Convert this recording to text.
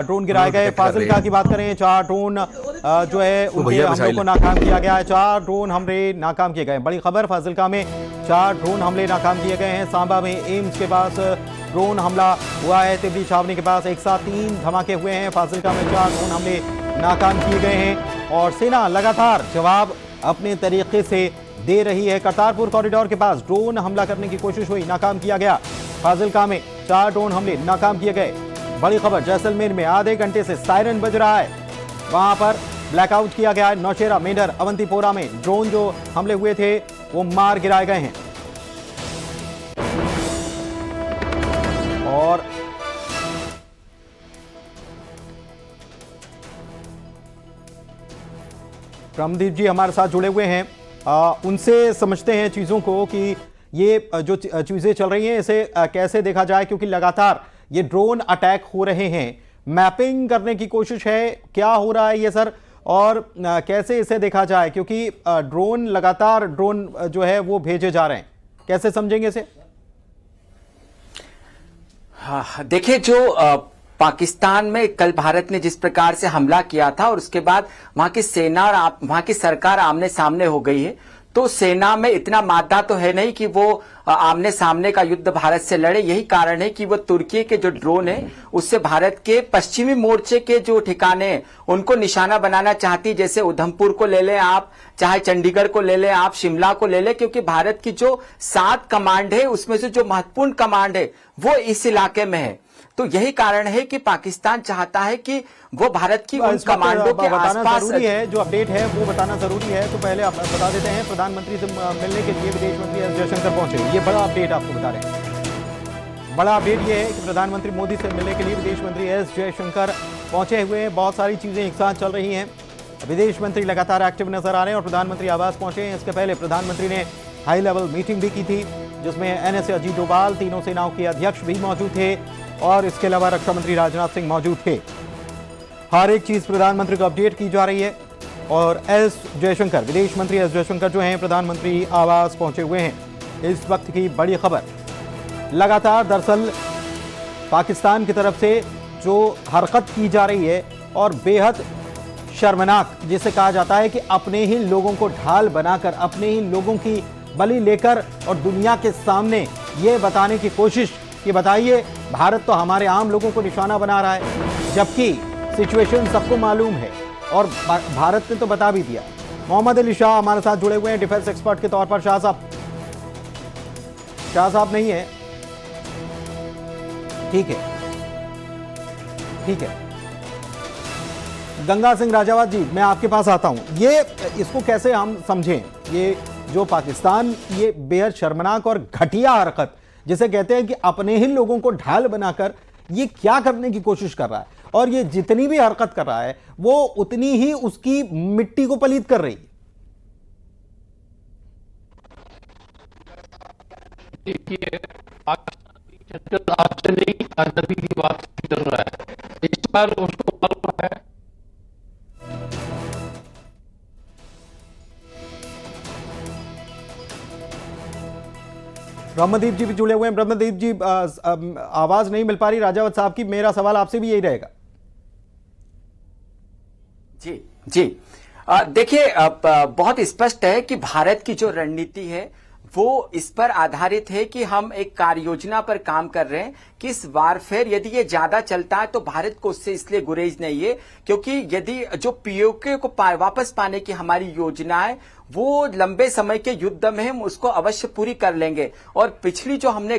Drone गिराए गए। फाजिलका की बात करें, 4 ड्रोन जो है उनके हमलों को नाकाम किया गया है। 4 ड्रोन हमले नाकाम किए गए हैं। बड़ी खबर, फाजिलका में 4 ड्रोन हमले नाकाम किए गए हैं। सांबा में एम्स के पास ड्रोन हमला हुआ है। तिबरी छावनी के पास एक साथ 3 धमाके हुए हैं। फाजिलका में 4 ड्रोन हमले नाकाम किए गए हैं और सेना लगातार जवाब अपने तरीके से दे रही है। करतारपुर कॉरिडोर के पास ड्रोन हमला करने की कोशिश हुई, नाकाम किया गया। फाजिलका में 4 ड्रोन हमले नाकाम किए गए। बड़ी खबर, जैसलमेर में आधे घंटे से सायरन बज रहा है, वहां पर ब्लैकआउट किया गया है। नौशेरा, मेंढर, अवंतीपोरा में ड्रोन जो हमले हुए थे वो मार गिराए गए हैं। और रामदीप जी हमारे साथ जुड़े हुए हैं, उनसे समझते हैं चीजों को कि ये जो चीजें चल रही हैं इसे कैसे देखा जाए, क्योंकि लगातार ये ड्रोन अटैक हो रहे हैं। मैपिंग करने की कोशिश है, क्या हो रहा है ये सर, और कैसे इसे देखा जाए, क्योंकि ड्रोन लगातार ड्रोन जो है वो भेजे जा रहे हैं, कैसे समझेंगे इसे? हाँ, देखिए, जो पाकिस्तान में कल भारत ने जिस प्रकार से हमला किया था और उसके बाद वहां की सेना और वहां की सरकार आमने सामने हो गई है, तो सेना में इतना मादा तो है नहीं कि वो आमने सामने का युद्ध भारत से लड़े। यही कारण है कि वो तुर्की के जो ड्रोन है उससे भारत के पश्चिमी मोर्चे के जो ठिकाने हैं उनको निशाना बनाना चाहती। जैसे उधमपुर को ले लें आप, चाहे चंडीगढ़ को ले लें आप, शिमला को ले लें, क्योंकि भारत की जो 7 कमांड है उसमें से जो महत्वपूर्ण कमांड है वो इस इलाके में है। तो यही कारण है कि पाकिस्तान चाहता है कि वो भारत की उन कमांडों के आसपास जरूरी है, जो अपडेट है वो बताना जरूरी है। तो पहले आप बता देते हैं, प्रधानमंत्री से मिलने के लिए विदेश मंत्री एस जयशंकर पहुंचे, ये बड़ा अपडेट आपको बता रहे हैं। बड़ा अपडेट ये है कि प्रधानमंत्री मोदी से मिलने के लिए विदेश मंत्री एस जयशंकर पहुंचे हुए हैं। बहुत सारी चीजें एक साथ चल रही हैं। विदेश मंत्री लगातार एक्टिव नजर आ रहे हैं और प्रधानमंत्री आवास पहुंचे हैं। इसके पहले प्रधानमंत्री ने हाई लेवल मीटिंग भी की थी, जिसमें एनएसए अजीत डोभाल, तीनों सेनाओं के अध्यक्ष भी मौजूद थे और इसके अलावा रक्षा मंत्री राजनाथ सिंह मौजूद थे। हर एक चीज प्रधानमंत्री को अपडेट की जा रही है और एस जयशंकर, विदेश मंत्री एस जयशंकर जो हैं प्रधानमंत्री आवास पहुंचे हुए हैं। इस वक्त की बड़ी खबर, लगातार दरअसल पाकिस्तान की तरफ से जो हरकत की जा रही है और बेहद शर्मनाक, जिसे कहा जाता है कि अपने ही लोगों को ढाल बनाकर, अपने ही लोगों की बलि लेकर और दुनिया के सामने ये बताने की कोशिश कि बताइए भारत तो हमारे आम लोगों को निशाना बना रहा है, जबकि सिचुएशन सबको मालूम है और भारत ने तो बता भी दिया। मोहम्मद अली शाह हमारे साथ जुड़े हुए हैं डिफेंस एक्सपर्ट के तौर पर। शाह साहब नहीं है, ठीक है। गंगा सिंह राजावत जी, मैं आपके पास आता हूं। ये इसको कैसे हम समझें, ये जो पाकिस्तान ये बेहद शर्मनाक और घटिया हरकत जिसे कहते हैं कि अपने ही लोगों को ढाल बनाकर ये क्या करने की कोशिश कर रहा है, और ये जितनी भी हरकत कर रहा है वो उतनी ही उसकी मिट्टी को पलीत कर रही है। देखिए, आज से नहीं, आजादी की बात चल रहा है, इस बार उसको मालूम है। ब्रह्मदीप जी भी जुड़े हुए हैं। ब्रह्मदीप जी, आवाज नहीं मिल पा रही राजावत साहब की, मेरा सवाल आपसे भी यही रहेगा। जी, देखिए, बहुत स्पष्ट है कि भारत की जो रणनीति है वो इस पर आधारित है कि हम एक कार्य योजना पर काम कर रहे हैं कि इस वारफेयर यदि ये ज्यादा चलता है तो भारत को उससे इसलिए गुरेज नहीं है, क्योंकि यदि जो पीओके को वापस पाने की हमारी योजना है वो लंबे समय के युद्ध में हम उसको अवश्य पूरी कर लेंगे। और पिछली जो हमने